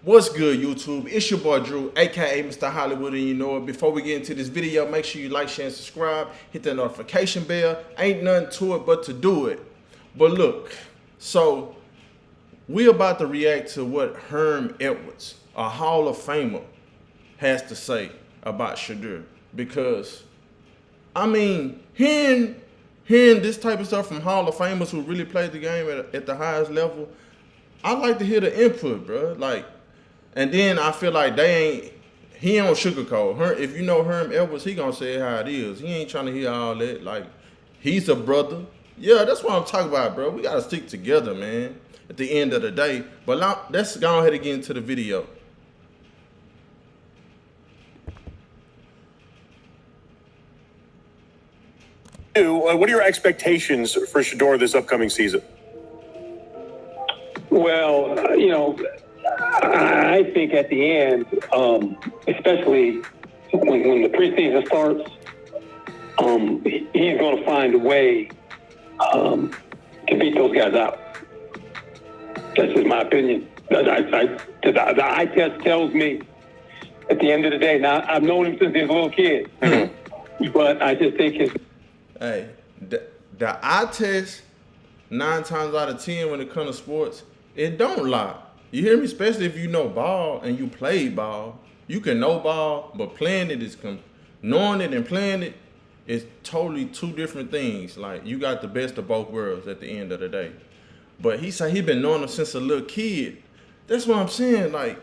What's good, YouTube? It's your boy Drew, aka Mr. Hollywood, and you know it. Before we get into this video, make sure you like, share, and subscribe. Hit that notification bell. Ain't nothing to it but to do it. But look, so we about to react to what Herm Edwards, a Hall of Famer, has to say about Shedeur. Because, I mean, hearing this type of stuff from Hall of Famers who really played the game at the highest level, I like to hear the input, bro. Like, and then I feel like he don't sugarcoat. If you know Herm Edwards, he gonna say it how it is. He ain't trying to hear all that. Like, he's a brother. Yeah, that's what I'm talking about, bro. We gotta stick together, man, at the end of the day. But now, let's go ahead and get into the video. What are your expectations for Shedeur this upcoming season? Well, I think at the end, especially when the preseason starts, he's going to find a way to beat those guys out. That's just my opinion. The eye test tells me at the end of the day. Now, I've known him since he was a little kid, but I just think his... Hey, the eye test, 9 times out of 10 when it comes to sports, it don't lie. You hear me? Especially if you know ball and you play ball. You can know ball, but playing it is knowing it and playing it is totally two different things. Like, you got the best of both worlds at the end of the day. But he said he been knowing him since a little kid. That's what I'm saying. Like,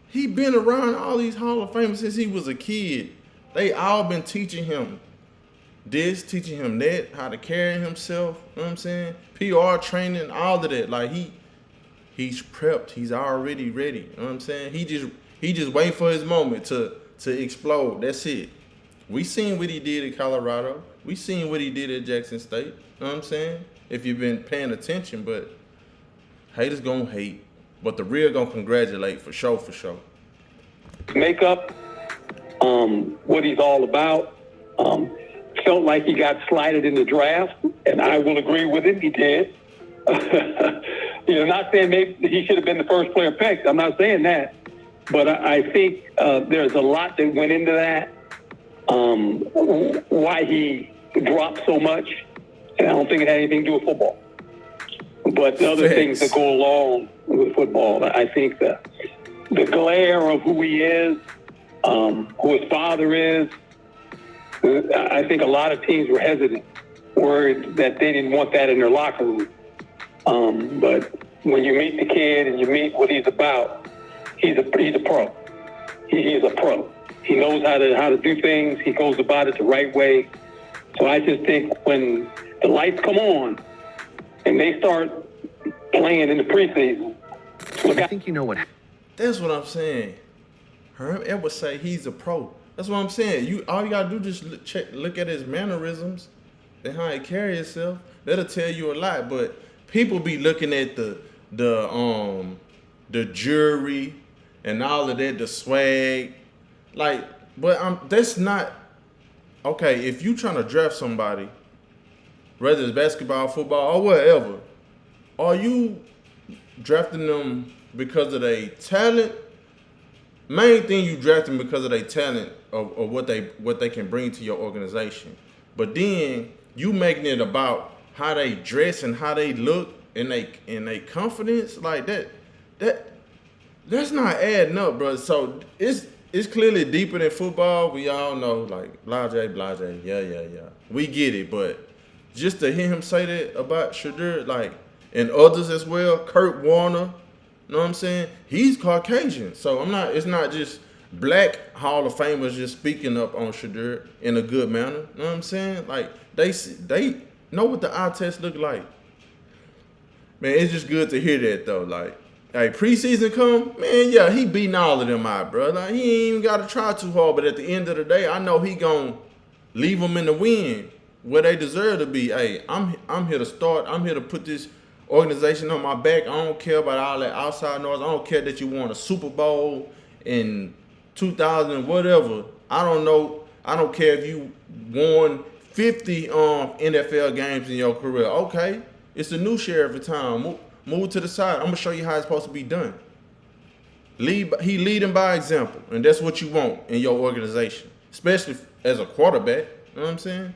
he been around all these Hall of Famers since he was a kid. They all been teaching him this, teaching him that, how to carry himself, you know what I'm saying? PR training, all of that. Like, he's prepped, he's already ready, you know what I'm saying? He just wait for his moment to explode. That's it. We seen what he did at Colorado. We seen what he did at Jackson State, you know what I'm saying? If you've been paying attention, but haters gonna hate, but the real gonna congratulate for sure, for sure. Makeup, what he's all about. Felt like he got slighted in the draft, and I will agree with him. He did. Not saying maybe he should have been the first player picked. I'm not saying that, but I think there's a lot that went into that. Why he dropped so much, and I don't think it had anything to do with football. But the other things that go along with football, I think the glare of who he is, who his father is. I think a lot of teams were hesitant, worried that they didn't want that in their locker room. But when you meet the kid and you meet what he's about, he's a pro. He's a pro. He knows how to do things. He goes about it the right way. So I just think when the lights come on and they start playing in the preseason, I think you know what. That's what I'm saying. Herm Edwards say he's a pro. That's what I'm saying. All you gotta do is just look at his mannerisms and how he carry himself. That'll tell you a lot. But people be looking at the jewelry and all of that, the swag. Like, but that's not okay. If you trying to draft somebody, whether it's basketball, football, or whatever, are you drafting them because of their talent? Main thing, you draft them because of their talent or what they can bring to your organization. But then you making it about how they dress and how they look and they confidence, like that's not adding up, bro. So it's clearly deeper than football. We all know, like, blase, yeah. We get it, but just to hear him say that about Shedeur, like, and others as well, Kurt Warner. You know what I'm saying? He's Caucasian. So it's not just black Hall of Famers just speaking up on Shedeur in a good manner. You know what I'm saying? Like, they know what the eye test look like. Man, it's just good to hear that, though. Like, hey, preseason come, man, yeah, he beating all of them out, bro. Like, he ain't even got to try too hard. But at the end of the day, I know he gonna leave them in the win where they deserve to be. Hey, I'm here to start. I'm here to put this organization on my back. I don't care about all that outside noise. I don't care that you won a Super Bowl in 2000 and whatever. I don't know. I don't care if you won 50 NFL games in your career. Okay, it's a new sheriff of town. Move to the side. I'm gonna show you how it's supposed to be done. He leading by example, and that's what you want in your organization, especially as a quarterback. You know what I'm saying?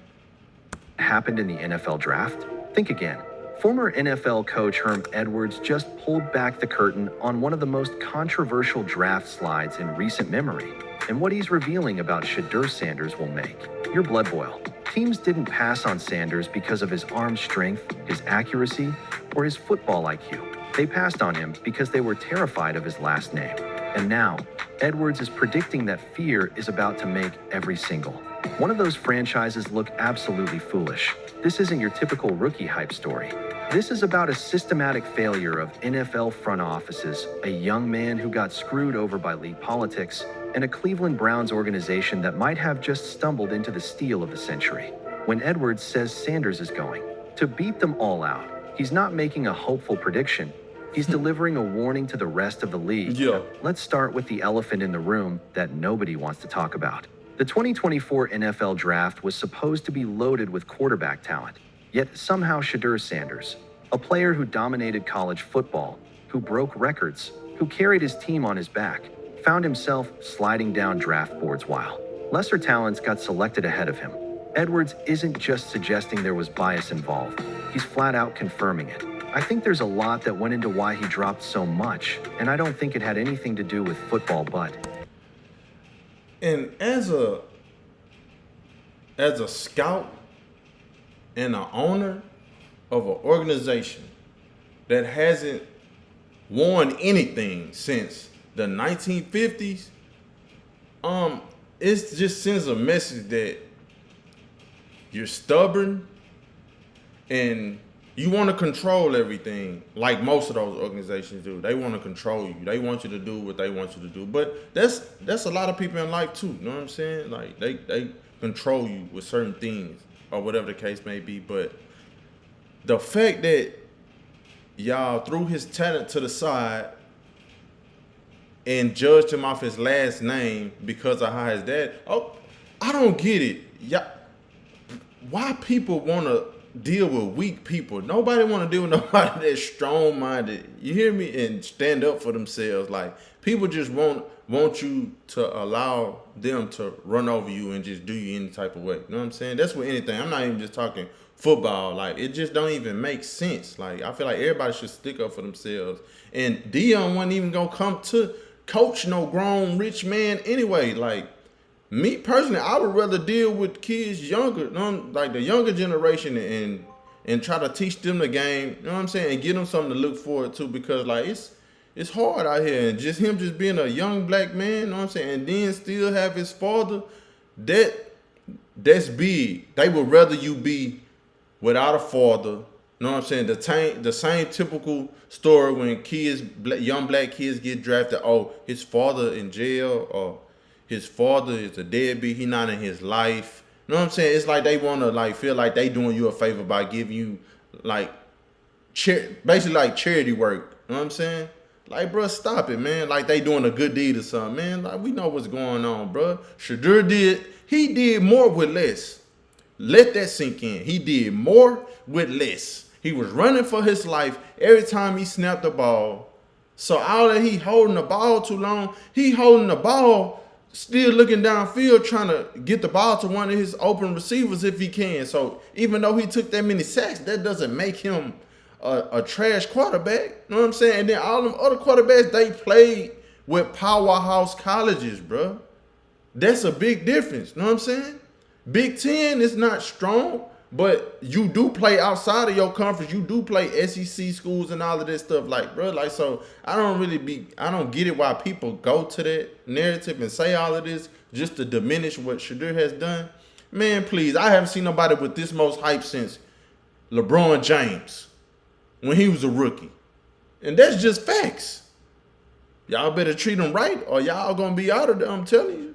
happened in the NFL draft? Think again. Former NFL coach Herm Edwards just pulled back the curtain on one of the most controversial draft slides in recent memory, and what he's revealing about Shedeur Sanders will make your blood boil. Teams didn't pass on Sanders because of his arm strength, his accuracy, or his football IQ. They passed on him because they were terrified of his last name. And now, Edwards is predicting that fear is about to make every single one of those franchises look absolutely foolish. This isn't your typical rookie hype story. This is about a systematic failure of NFL front offices, a young man who got screwed over by league politics, and a Cleveland Browns organization that might have just stumbled into the steal of the century. When Edwards says Sanders is going to beat them all out, he's not making a hopeful prediction. He's delivering a warning to the rest of the league. Let's start with the elephant in the room that nobody wants to talk about. The 2024 NFL Draft was supposed to be loaded with quarterback talent, yet somehow Shedeur Sanders, a player who dominated college football, who broke records, who carried his team on his back, found himself sliding down draft boards while lesser talents got selected ahead of him. Edwards isn't just suggesting there was bias involved, he's flat out confirming it. I think there's a lot that went into why he dropped so much, and I don't think it had anything to do with football, but... And as a scout and an owner of an organization that hasn't won anything since the 1950s, it just sends a message that you're stubborn and you want to control everything, like most of those organizations do. They want to control you. They want you to do what they want you to do. But that's a lot of people in life too. You know what I'm saying? Like they control you with certain things or whatever the case may be. But the fact that y'all threw his talent to the side and judged him off his last name because of how his dad. Oh, I don't get it. Yeah, why people want to deal with weak people? Nobody want to deal with nobody that's strong-minded. You hear me? And stand up for themselves. Like, people just want you to allow them to run over you and just do you any type of way. You know what I'm saying? That's with anything. I'm not even just talking football. Like, it just don't even make sense. Like, I feel like everybody should stick up for themselves. And Dion wasn't even gonna come to coach no grown rich man anyway. Like, me personally, I would rather deal with kids younger, like the younger generation, and try to teach them the game. You know what I'm saying? And give them something to look forward to, because like it's hard out here, and just him just being a young black man. You know what I'm saying? And then still have his father. That's big. They would rather you be without a father. You know what I'm saying? The same typical story when young black kids get drafted. Oh, his father in jail, or his father is a deadbeat. He not in his life. You know what I'm saying? It's like they want to like feel like they doing you a favor by giving you like basically like charity work. You know what I'm saying? Like, bro, stop it, man. Like they doing a good deed or something, man. Like, we know what's going on, bro. Shedeur did more with less. Let that sink in. He did more with less. He was running for his life every time he snapped the ball. So all that he holding the ball too long, he holding the ball still looking downfield trying to get the ball to one of his open receivers if he can. So even though he took that many sacks, that doesn't make him a trash quarterback. You know what I'm saying? And then all them other quarterbacks, they played with powerhouse colleges, bro. That's a big difference. You know what I'm saying? Big Ten is not strong, but you do play outside of your conference. You do play SEC schools and all of this stuff. Like, bro, like, so I don't get it why people go to that narrative and say all of this just to diminish what Shedeur has done. Man, please, I haven't seen nobody with this most hype since LeBron James when he was a rookie. And that's just facts. Y'all better treat him right or y'all gonna be out of there, I'm telling you.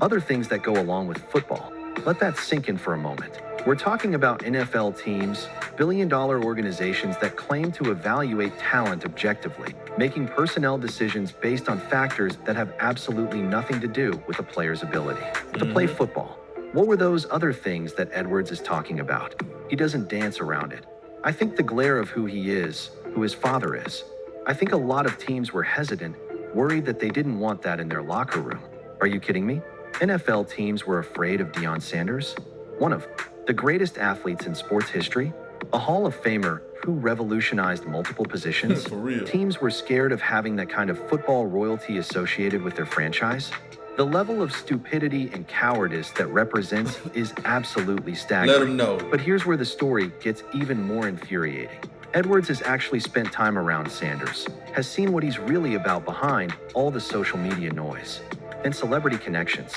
Other things that go along with football. Let that sink in for a moment. We're talking about NFL teams, billion-dollar organizations that claim to evaluate talent objectively, making personnel decisions based on factors that have absolutely nothing to do with a player's ability to play football. What were those other things that Edwards is talking about? He doesn't dance around it. I think the glare of who he is, who his father is. I think a lot of teams were hesitant worried that they didn't want that in their locker room. Are you kidding me? NFL teams were afraid of Deion Sanders, one of the greatest athletes in sports history, a Hall of Famer who revolutionized multiple positions. For real. Teams were scared of having that kind of football royalty associated with their franchise. The level of stupidity and cowardice that represents is absolutely staggering. Let 'em know. But here's where the story gets even more infuriating. Edwards has actually spent time around Sanders, has seen what he's really about behind all the social media noise and celebrity connections.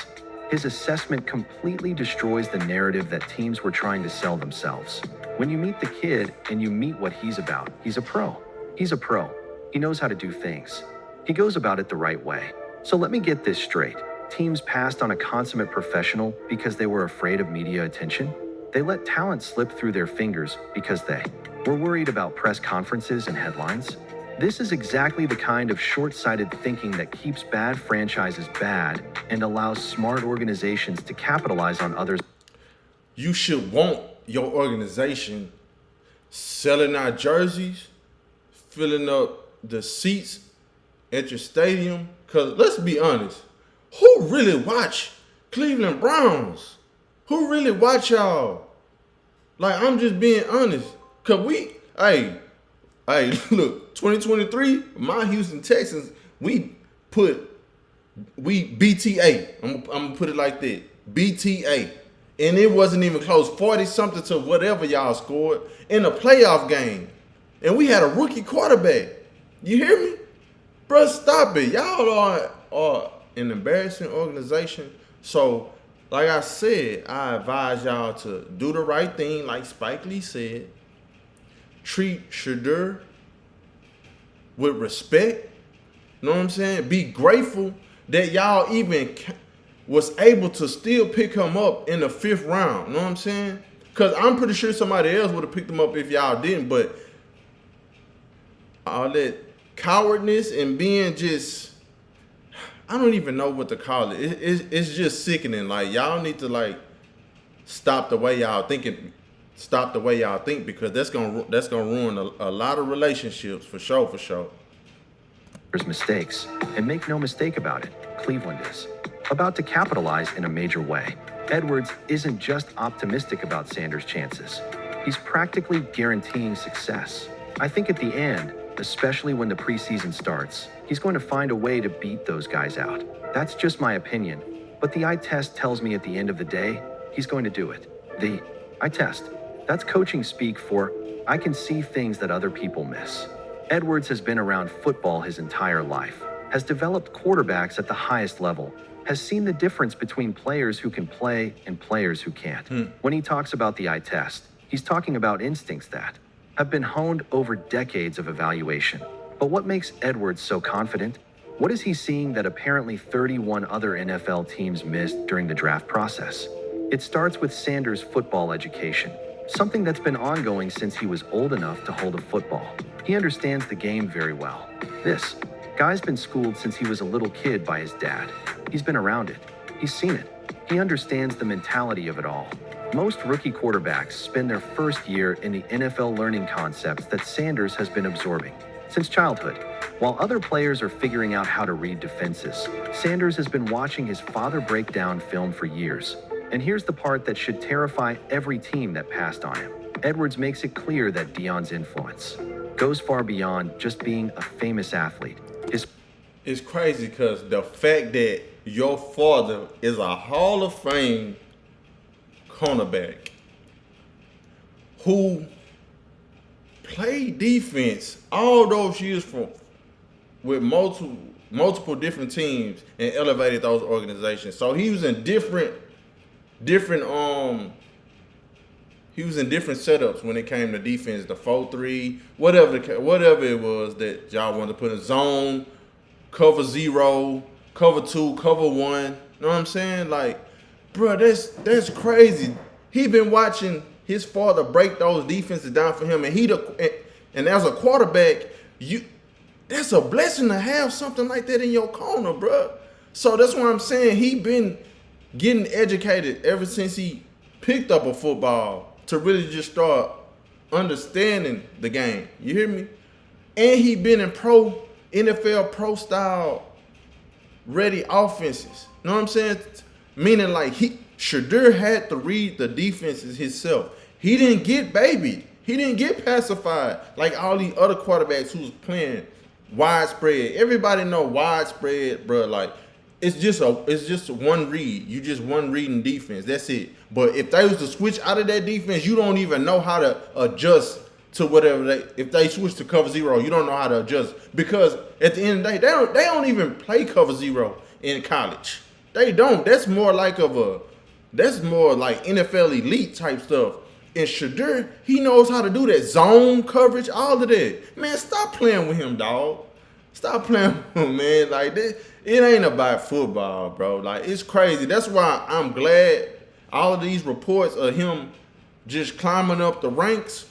His assessment completely destroys the narrative that teams were trying to sell themselves. When you meet the kid and you meet what he's about, he's a pro. He's a pro. He knows how to do things. He goes about it the right way. So let me get this straight. Teams passed on a consummate professional because they were afraid of media attention. They let talent slip through their fingers because they were worried about press conferences and headlines. This is exactly the kind of short-sighted thinking that keeps bad franchises bad and allows smart organizations to capitalize on others. You should want your organization selling out jerseys, filling up the seats at your stadium. Because let's be honest, who really watch Cleveland Browns? Who really watch y'all? Like, I'm just being honest. Because hey, look, 2023, my Houston Texans, we BTA. I'm going to put it like that. BTA. And it wasn't even close. 40-something to whatever y'all scored in a playoff game. And we had a rookie quarterback. You hear me? Bruh, stop it. Y'all are an embarrassing organization. So, like I said, I advise y'all to do the right thing, like Spike Lee said. Treat Shedeur with respect. You know what I'm saying? Be grateful that y'all even was able to still pick him up in the 5th round. You know what I'm saying? Because I'm pretty sure somebody else would have picked him up if y'all didn't. But all that cowardness and being just, I don't even know what to call it. It's just sickening. Like, y'all need to, like, stop the way y'all thinking. Stop the way y'all think, because that's gonna ruin a lot of relationships for sure. There's mistakes, and make no mistake about it, Cleveland is about to capitalize in a major way. Edwards isn't just optimistic about Sanders' chances. He's practically guaranteeing success. I think at the end, especially when the preseason starts, he's going to find a way to beat those guys out. That's just my opinion, but the eye test tells me at the end of the day, he's going to do it. The eye test. That's coaching speak for, I can see things that other people miss. Edwards has been around football his entire life, has developed quarterbacks at the highest level, has seen the difference between players who can play and players who can't. When he talks about the eye test, he's talking about instincts that have been honed over decades of evaluation. But what makes Edwards so confident? What is he seeing that apparently 31 other NFL teams missed during the draft process? It starts with Sanders' football education, something that's been ongoing since he was old enough to hold a football. He understands the game very well. This guy's been schooled since he was a little kid by his dad. He's been around it. He's seen it. He understands the mentality of it all. Most rookie quarterbacks spend their first year in the NFL learning concepts that Sanders has been absorbing since childhood. While other players are figuring out how to read defenses, Sanders has been watching his father break down film for years. And here's the part that should terrify every team that passed on him. Edwards makes it clear that Deion's influence goes far beyond just being a famous athlete. It's crazy because the fact that your father is a Hall of Fame cornerback who played defense all those years with multiple different teams and elevated those organizations. So he was in different setups when it came to defense, the 4-3, whatever it was that y'all wanted to put in zone, cover 0, cover 2, cover 1. You know what I'm saying? Like, bro, that's crazy. He been watching his father break those defenses down for him, and as a quarterback, that's a blessing to have something like that in your corner, bro. So that's what I'm saying. He been getting educated ever since he picked up a football to really just start understanding the game. You hear me? And he been in pro NFL pro style ready offenses. You know what I'm saying? Meaning like Shedeur had to read the defenses himself. He didn't get babied. He didn't get pacified like all these other quarterbacks who's playing widespread. Everybody know widespread, bro. Like it's just one read. You just one reading defense. That's it. But if they was to switch out of that defense, you don't even know how to adjust to whatever if they switch to cover zero, you don't know how to adjust. Because at the end of the day, they don't even play cover zero in college. They don't. That's more like NFL elite type stuff. And Shedeur, he knows how to do that. Zone coverage, all of that. Man, stop playing with him, dog. Stop playing with him, man. Like, this, it ain't about football, bro. Like, it's crazy. That's why I'm glad all of these reports of him just climbing up the ranks,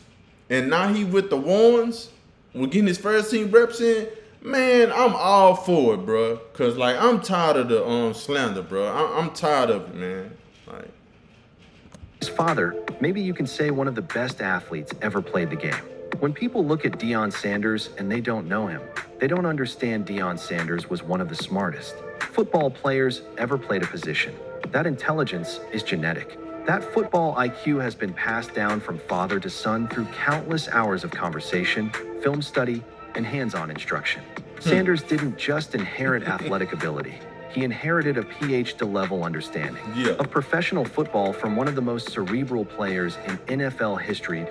and now he with the ones, we're getting his first team reps in. Man, I'm all for it, bro. Cause like I'm tired of the slander, bro. I'm tired of it, man. Like his father, maybe you can say one of the best athletes ever played the game. When people look at Deion Sanders and they don't know him, they don't understand Deion Sanders was one of the smartest football players ever played a position. That intelligence is genetic. That football IQ has been passed down from father to son through countless hours of conversation, film study, and hands-on instruction. Sanders didn't just inherit athletic ability. He inherited a PhD-level understanding of professional football from one of the most cerebral players in NFL history,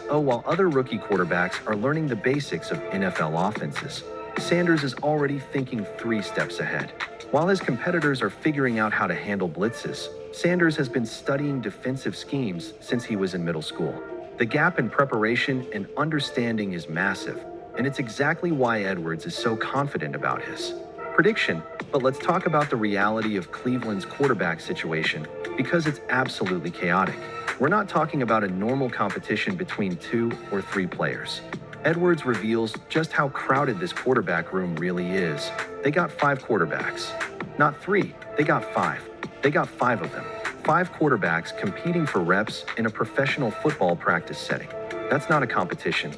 while other rookie quarterbacks are learning the basics of NFL offenses. Sanders is already thinking 3 steps ahead. While his competitors are figuring out how to handle blitzes, Sanders has been studying defensive schemes since he was in middle school. The gap in preparation and understanding is massive, and it's exactly why Edwards is so confident about his prediction. But let's talk about the reality of Cleveland's quarterback situation, because it's absolutely chaotic. We're not talking about a normal competition between 2 or 3 players. Edwards reveals just how crowded this quarterback room really is. They got 5 quarterbacks. Not 3, they got 5. They got 5 of them. 5 quarterbacks competing for reps in a professional football practice setting. That's not a competition.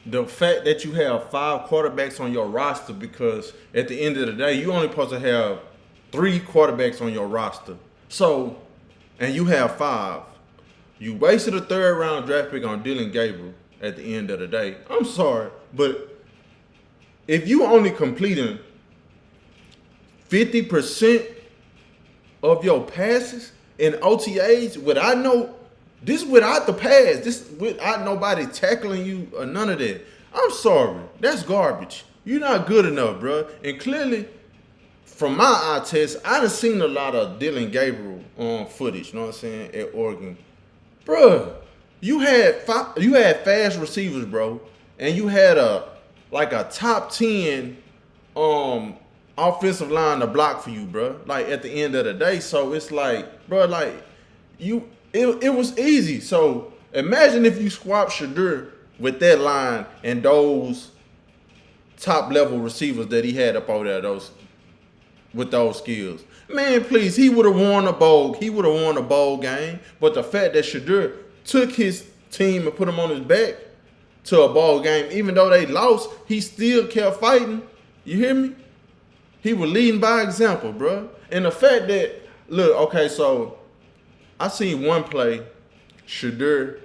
The fact that you have 5 quarterbacks on your roster, because at the end of the day, you only supposed to have 3 quarterbacks on your roster. So, and you have 5. You wasted a 3rd round draft pick on Dylan Gabriel at the end of the day. I'm sorry, but if you only completing 50% of your passes in OTAs without the pass, this without nobody tackling you or none of that, I'm sorry, that's garbage. You're not good enough, bro. And clearly, from my eye test, I done seen a lot of Dylan Gabriel footage. You know what I'm saying, at Oregon, bro. You had fast receivers, bro, and you had a top 10 offensive line to block for you, bro. Like at the end of the day, so it's like, bro, like it was easy. So imagine if you swap Shedeur with that line and those top level receivers that he had up over there, with those skills. Man, please, he would have won a bowl. He would have won a bowl game. But the fact that Shedeur took his team and put him on his back to a ball game, even though they lost, he still kept fighting. You hear me? He was leading by example, bro. And the fact that, look, okay, so I seen one play, Shedeur,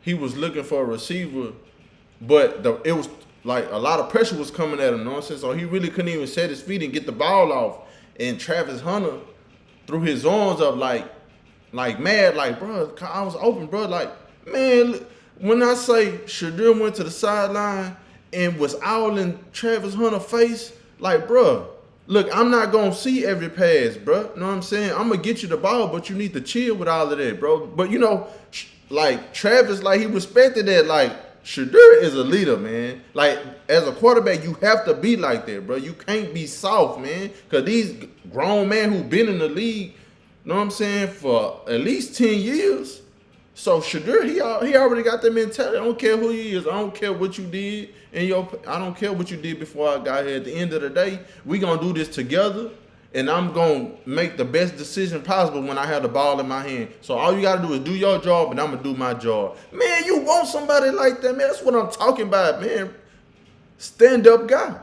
he was looking for a receiver, but it was like a lot of pressure was coming at him, you know what I'm saying? So he really couldn't even set his feet and get the ball off. And Travis Hunter threw his arms up like mad, like, bro, I was open, bro. Like, man, when I say Shedeur went to the sideline and was owling Travis Hunter's face, like, bro, look, I'm not going to see every pass, bro. You know what I'm saying? I'm going to get you the ball, but you need to chill with all of that, bro. But, you know, like, Travis, like, he respected that. Like, Shedeur is a leader, man. Like, as a quarterback, you have to be like that, bro. You can't be soft, man. Because these grown men who been in the league, you know what I'm saying, for at least 10 years. So Shedeur, he already got that mentality. I don't care who he is. I don't care what you did. I don't care what you did before I got here. At the end of the day, we going to do this together. And I'm going to make the best decision possible when I have the ball in my hand. So all you got to do is do your job, and I'm going to do my job. Man, you want somebody like that, man. That's what I'm talking about, man. stand-up guy.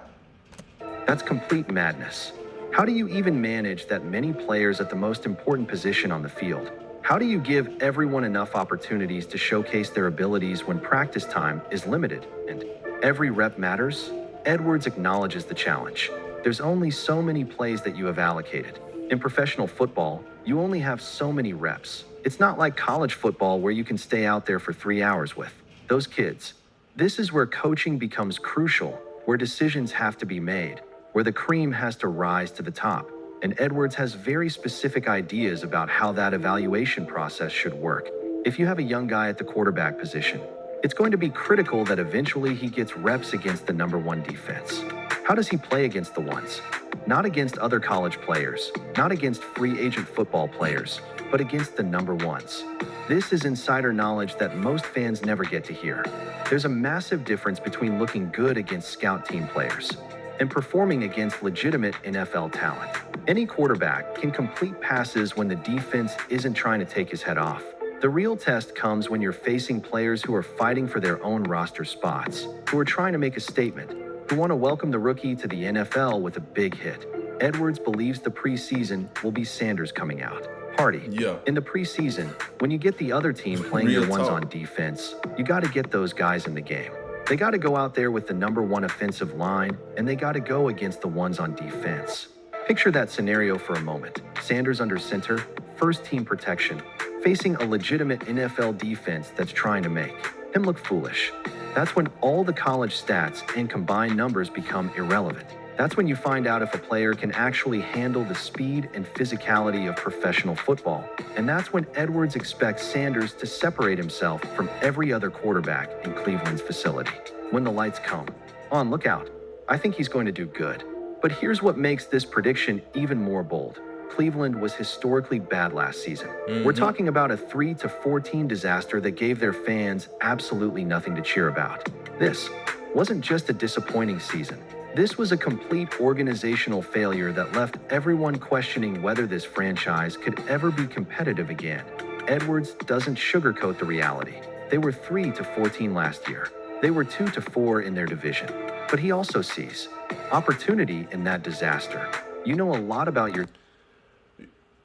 That's complete madness. How do you even manage that many players at the most important position on the field? How do you give everyone enough opportunities to showcase their abilities when practice time is limited and every rep matters? Edwards acknowledges the challenge. There's only so many plays that you have allocated. In professional football, you only have so many reps. It's not like college football where you can stay out there for 3 hours with those kids. This is where coaching becomes crucial, where decisions have to be made, where the cream has to rise to the top. And Edwards has very specific ideas about how that evaluation process should work. If you have a young guy at the quarterback position, it's going to be critical that eventually he gets reps against the number one defense. How does he play against the ones? Not against other college players, not against free agent football players, but against the number ones. This is insider knowledge that most fans never get to hear. There's a massive difference between looking good against scout team players and performing against legitimate NFL talent. Any quarterback can complete passes when the defense isn't trying to take his head off. The real test comes when you're facing players who are fighting for their own roster spots, who are trying to make a statement, who want to welcome the rookie to the NFL with a big hit. Edwards believes the preseason will be Sanders coming out. Party. Yeah. In the preseason, when you get the other team playing Real their ones talk. on defense, you got to get those guys in the game. They got to go out there with the number one offensive line, and they got to go against the ones on defense. Picture that scenario for a moment. Sanders under center, first team protection, facing a legitimate NFL defense that's trying to make him look foolish. That's when all the college stats and combined numbers become irrelevant. That's when you find out if a player can actually handle the speed and physicality of professional football. And that's when Edwards expects Sanders to separate himself from every other quarterback in Cleveland's facility. When the lights come on, look out. I think he's going to do good. But here's what makes this prediction even more bold. Cleveland was historically bad last season. We're talking about a 3-14 disaster that gave their fans absolutely nothing to cheer about. This wasn't just a disappointing season. This was a complete organizational failure that left everyone questioning whether this franchise could ever be competitive again. Edwards doesn't sugarcoat the reality. They were 3-14 last year. They were 2-4 in their division. But he also sees opportunity in that disaster. You know a lot about your...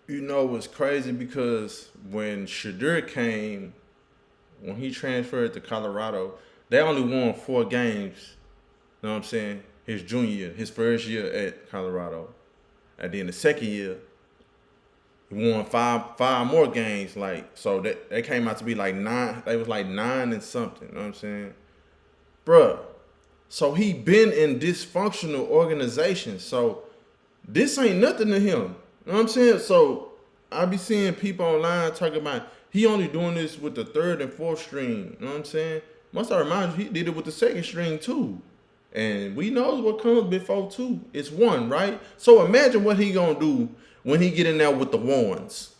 You know what's crazy, because when Shedeur came, when he transferred to Colorado, they only won 4 games. You know what I'm saying? His junior year, his first year at Colorado. And then the second year, he won five more games. Like, so that they came out to be like 9. They was like 9 and something. You know what I'm saying? Bruh. So he been in dysfunctional organizations. So this ain't nothing to him. You know what I'm saying? So I be seeing people online talking about he only doing this with the 3rd and 4th string. You know what I'm saying? Must I remind you, he did it with the 2nd string too. And we know what comes before 2. It's 1, right? So imagine what he gonna do when he get in there with the ones,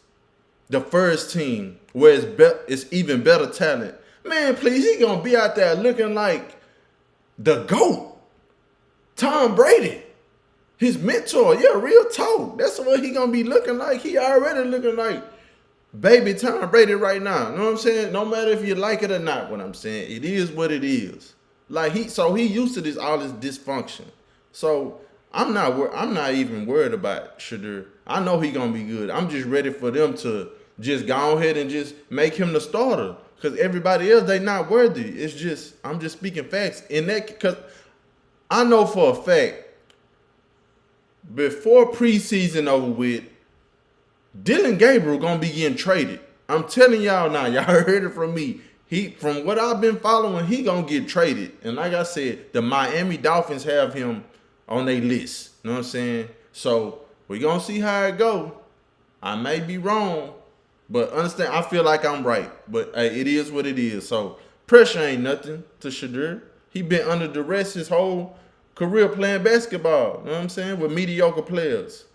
the first team, where it's even better talent. Man, please, he gonna be out there looking like the GOAT, Tom Brady, his mentor. Yeah, real talk. That's what he gonna be looking like. He already looking like baby Tom Brady right now. You know what I'm saying? No matter if you like it or not, what I'm saying, it is what it is. Like he used to all this dysfunction. So I'm not even worried about Shedeur. I know he gonna be good. I'm just ready for them to just go ahead and just make him the starter. Cause everybody else, they not worthy. It's just, I'm just speaking facts. In that, cause I know for a fact, before preseason over with, Dylan Gabriel gonna be getting traded. I'm telling y'all now, y'all heard it from me. From what I've been following, he gonna get traded. And like I said, the Miami Dolphins have him on their list. You know what I'm saying? So we gonna see how it go. I may be wrong, but understand, I feel like I'm right. But hey, it is what it is. So pressure ain't nothing to Shedeur. He been under duress his whole career playing basketball. You know what I'm saying? With mediocre players.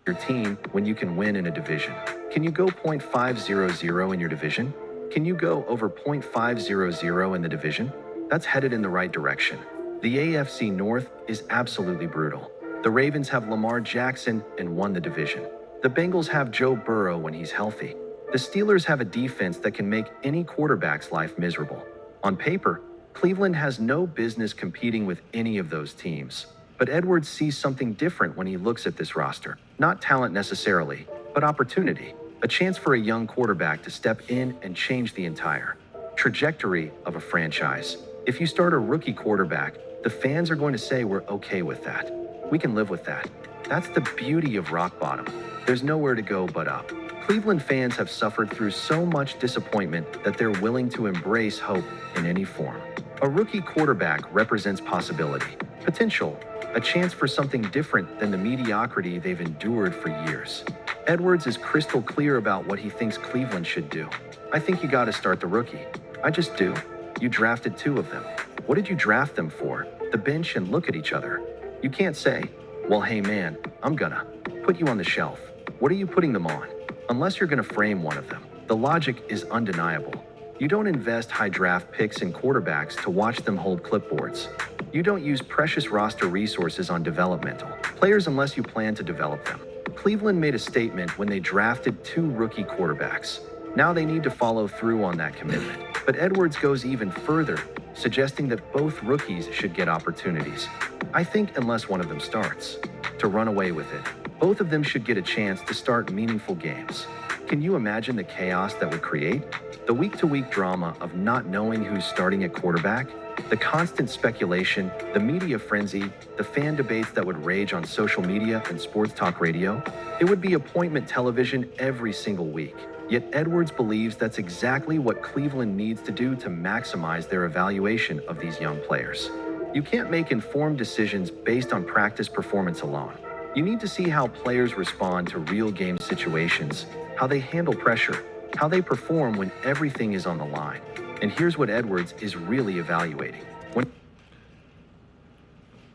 Your team when you can win in a division. Can you go .500 in your division? Can you go over .500 in the division? That's headed in the right direction. The AFC North is absolutely brutal. The Ravens have Lamar Jackson and won the division. The Bengals have Joe Burrow when he's healthy. The Steelers have a defense that can make any quarterback's life miserable. On paper, Cleveland has no business competing with any of those teams. But Edwards sees something different when he looks at this roster. Not talent necessarily, but opportunity. A chance for a young quarterback to step in and change the entire trajectory of a franchise. If you start a rookie quarterback, the fans are going to say we're okay with that. We can live with that. That's the beauty of rock bottom. There's nowhere to go but up. Cleveland fans have suffered through so much disappointment that they're willing to embrace hope in any form. A rookie quarterback represents possibility, potential, a chance for something different than the mediocrity they've endured for years. Edwards is crystal clear about what he thinks Cleveland should do. I think you got to start the rookie. I just do. You drafted 2 of them. What did you draft them for? The bench and look at each other. You can't say, well, hey man, I'm gonna put you on the shelf. What are you putting them on? Unless you're gonna frame one of them. The logic is undeniable. You don't invest high draft picks in quarterbacks to watch them hold clipboards. You don't use precious roster resources on developmental players unless you plan to develop them. Cleveland made a statement when they drafted 2 rookie quarterbacks. Now they need to follow through on that commitment. But Edwards goes even further, suggesting that both rookies should get opportunities. I think unless one of them starts to run away with it, both of them should get a chance to start meaningful games. Can you imagine the chaos that would create? The week-to-week drama of not knowing who's starting at quarterback, the constant speculation, the media frenzy, the fan debates that would rage on social media and sports talk radio. It would be appointment television every single week. Yet Edwards believes that's exactly what Cleveland needs to do to maximize their evaluation of these young players. You can't make informed decisions based on practice performance alone. You need to see how players respond to real game situations, how they handle pressure, how they perform when everything is on the line. And here's what Edwards is really evaluating.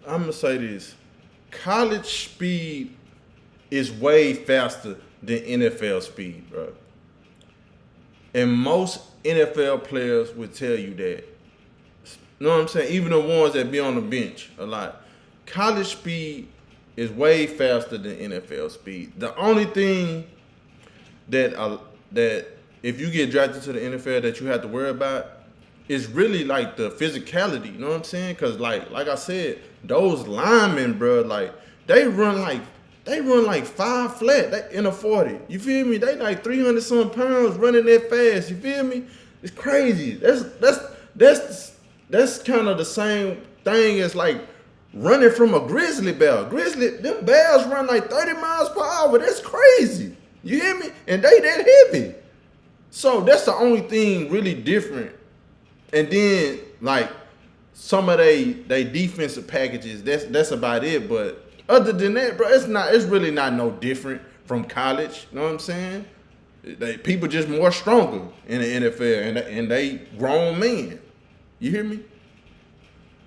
I'm going to say this. College speed is way faster than NFL speed, bro. And most NFL players would tell you that. You know what I'm saying? Even the ones that be on the bench a lot. College speed is way faster than NFL speed. The only thing that if you get drafted to the NFL that you have to worry about is really like the physicality. You know what I'm saying? Because like I said, those linemen, bro, like they run like 5 flat in a 40. You feel me? They like 300 some pounds running that fast. You feel me? It's crazy. That's kind of the same thing as like running from a grizzly bear. Them bears run like 30 miles per hour. That's crazy. You hear me? And they that heavy. So that's the only thing really different. And then like some of they defensive packages, that's about it. But other than that, bro, it's really not no different from college. You know what I'm saying? People just more stronger in the NFL, and they grown men. You hear me?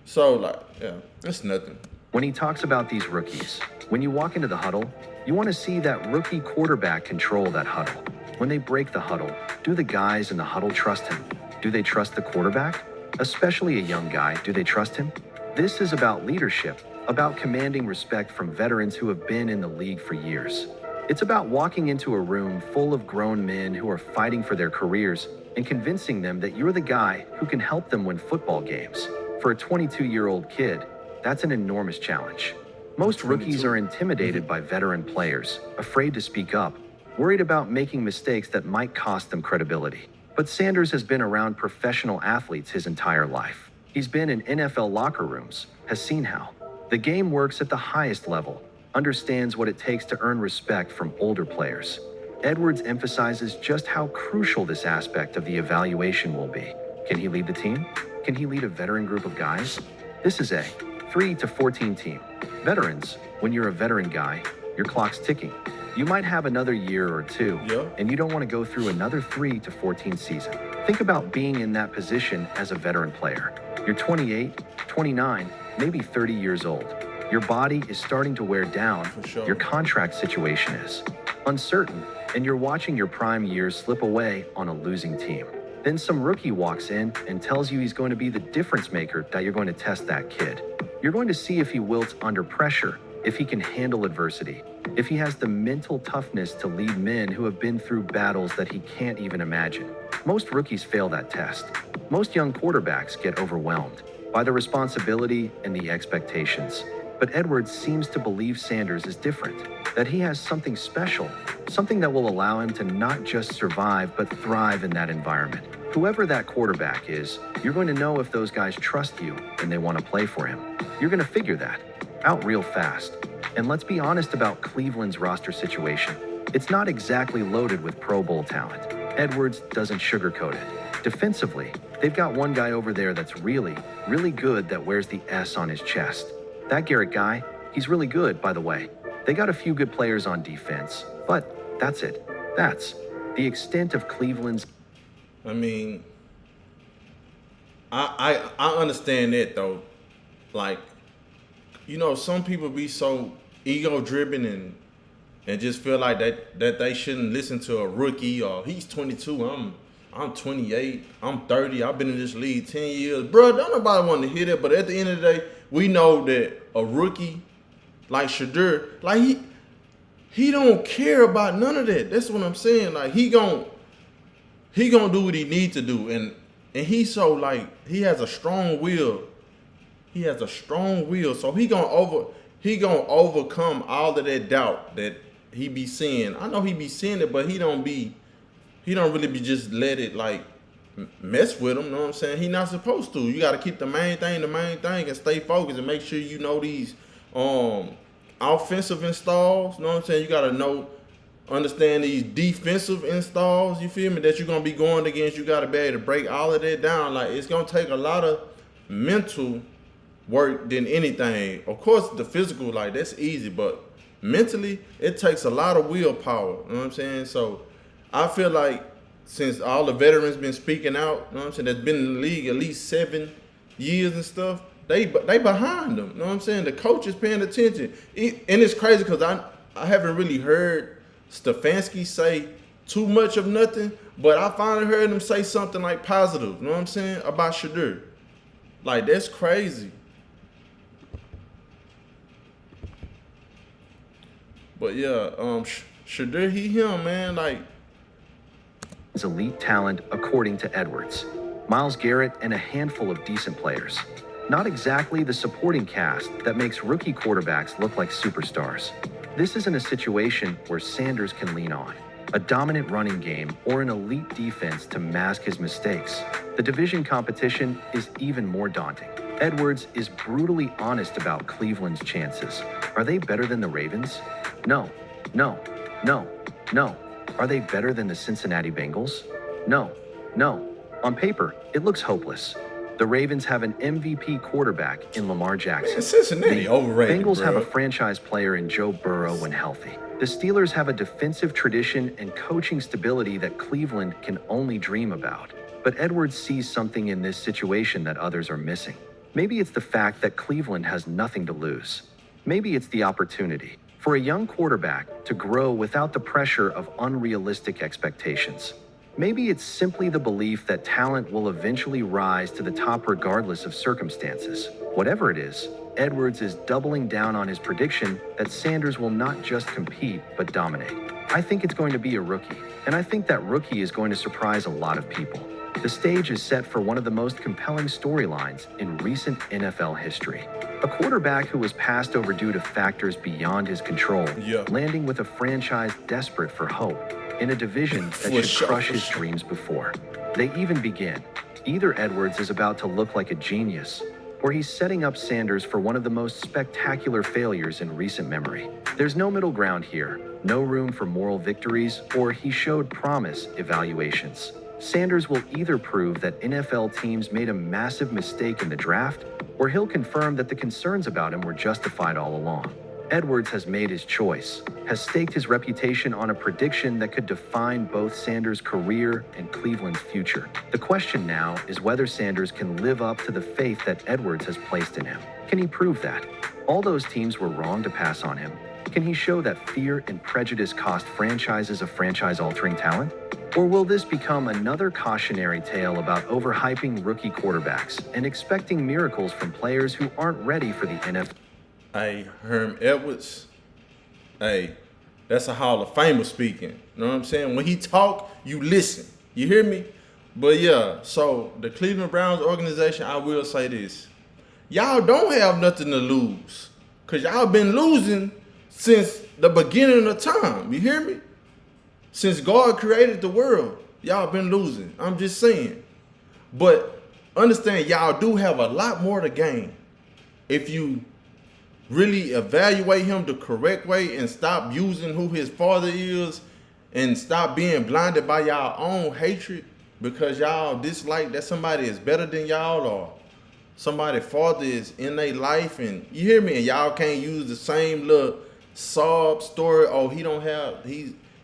So like, yeah, that's nothing. When he talks about these rookies, when you walk into the huddle, you want to see that rookie quarterback control that huddle. When they break the huddle, do the guys in the huddle trust him? Do they trust the quarterback? Especially a young guy, do they trust him? This is about leadership, about commanding respect from veterans who have been in the league for years. It's about walking into a room full of grown men who are fighting for their careers and convincing them that you're the guy who can help them win football games. For a 22-year-old kid, that's an enormous challenge. Most rookies are intimidated by veteran players, afraid to speak up, worried about making mistakes that might cost them credibility. But Sanders has been around professional athletes his entire life. He's been in NFL locker rooms, has seen how the game works at the highest level, understands what it takes to earn respect from older players. Edwards emphasizes just how crucial this aspect of the evaluation will be. Can he lead the team? Can he lead a veteran group of guys? This is a 3 to 14 team. Veterans, when you're a veteran guy, your clock's ticking. You might have another year or two, and you don't want to go through another 3 to 14 season. Think about being in that position as a veteran player. You're 28, 29, maybe 30 years old. Your body is starting to wear down. For sure. Your contract situation is uncertain, and you're watching your prime years slip away on a losing team. Then some rookie walks in and tells you he's going to be the difference maker that you're going to test that kid. You're going to see if he wilts under pressure, if he can handle adversity, if he has the mental toughness to lead men who have been through battles that he can't even imagine. Most rookies fail that test. Most young quarterbacks get overwhelmed by the responsibility and the expectations. But Edwards seems to believe Sanders is different, that he has something special, something that will allow him to not just survive, but thrive in that environment. Whoever that quarterback is, you're going to know if those guys trust you and they want to play for him. You're going to figure that out real fast. And let's be honest about Cleveland's roster situation. It's not exactly loaded with Pro Bowl talent. Edwards doesn't sugarcoat it. Defensively, they've got one guy over there that's really, really good that wears the S on his chest. That Garrett guy, he's really good, by the way. They got a few good players on defense, but that's it. That's the extent of Cleveland's. I mean, I understand that though. Like, you know, some people be so ego driven and just feel like that they shouldn't listen to a rookie, or he's 22, I'm 28, I'm 30, I've been in this league 10 years. Bro, don't nobody want to hear that, but at the end of the day, we know that a rookie like Shedeur, like he don't care about none of that. That's what I'm saying. Like he gon' do what he need to do, and he's so like he has a strong will. He has a strong will, so he gonna overcome all of that doubt that he be seeing. I know he be seeing it, but he don't really be just let it like mess with him. You know what I'm saying? He not supposed to. You got to keep the main thing, and stay focused and make sure you know these offensive installs. You know what I'm saying? You got to understand these defensive installs. You feel me? That you're gonna be going against. You got to be able to break all of that down. Like it's gonna take a lot of mental work than anything. Of course, the physical, like that's easy, but mentally, it takes a lot of willpower. You know what I'm saying? So I feel like since all the veterans been speaking out, you know what I'm saying, that's been in the league at least 7 years and stuff, they behind them. You know what I'm saying? The coach is paying attention. And it's crazy because I haven't really heard Stefanski say too much of nothing, but I finally heard him say something like positive, you know what I'm saying, about Shedeur. Like, that's crazy. But yeah, Shedeur, him, man, like, elite talent, according to Edwards, Myles Garrett, and a handful of decent players. Not exactly the supporting cast that makes rookie quarterbacks look like superstars. This isn't a situation where Sanders can lean on a dominant running game or an elite defense to mask his mistakes. The division competition is even more daunting. Edwards is brutally honest about Cleveland's chances. Are they better than the Ravens? No, no, no, no. Are they better than the Cincinnati Bengals? No, no. On paper, it looks hopeless. The Ravens have an MVP quarterback in Lamar Jackson. Man, Cincinnati overrated, Bengals bro. have a franchise player in Joe Burrow when healthy. The Steelers have a defensive tradition and coaching stability that Cleveland can only dream about. But Edwards sees something in this situation that others are missing. Maybe it's the fact that Cleveland has nothing to lose. Maybe it's the opportunity for a young quarterback to grow without the pressure of unrealistic expectations. Maybe it's simply the belief that talent will eventually rise to the top regardless of circumstances. Whatever it is, Edwards is doubling down on his prediction that Sanders will not just compete, but dominate. I think it's going to be a rookie, and I think that rookie is going to surprise a lot of people. The stage is set for one of the most compelling storylines in recent NFL history. A quarterback who was passed over due to factors beyond his control, landing with a franchise desperate for hope in a division that should crush his dreams before they even begin. Either Edwards is about to look like a genius, or he's setting up Sanders for one of the most spectacular failures in recent memory. There's no middle ground here, no room for moral victories or he showed promise evaluations. Sanders will either prove that NFL teams made a massive mistake in the draft, or he'll confirm that the concerns about him were justified all along. Edwards has made his choice, has staked his reputation on a prediction that could define both Sanders' career and Cleveland's future. The question now is whether Sanders can live up to the faith that Edwards has placed in him. Can he prove that all those teams were wrong to pass on him? Can he show that fear and prejudice cost franchises a franchise-altering talent? Or will this become another cautionary tale about overhyping rookie quarterbacks and expecting miracles from players who aren't ready for the NFL? Hey, Herm Edwards, hey, that's a Hall of Famer speaking. You know what I'm saying? When he talk, you listen. You hear me? But yeah, so the Cleveland Browns organization, I will say this. Y'all don't have nothing to lose. Because y'all been losing since the beginning of time. You hear me? Since God created the world, y'all been losing. I'm just saying. But understand, y'all do have a lot more to gain if you really evaluate him the correct way and stop using who his father is and stop being blinded by y'all own hatred because y'all dislike that somebody is better than y'all or somebody's father is in their life, and you hear me, and y'all can't use the same little sob story. Oh, he's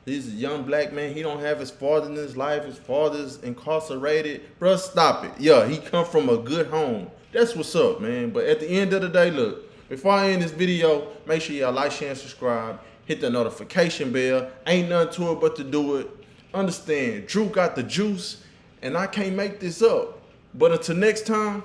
a young black man, he don't have his father in his life, his father's incarcerated. Bruh, stop it. Yeah, he come from a good home. That's what's up, man. But at the end of the day, look, before I end this video, make sure y'all like, share, and subscribe. Hit the notification bell. Ain't nothing to it but to do it. Understand, Drew got the juice, and I can't make this up. But until next time,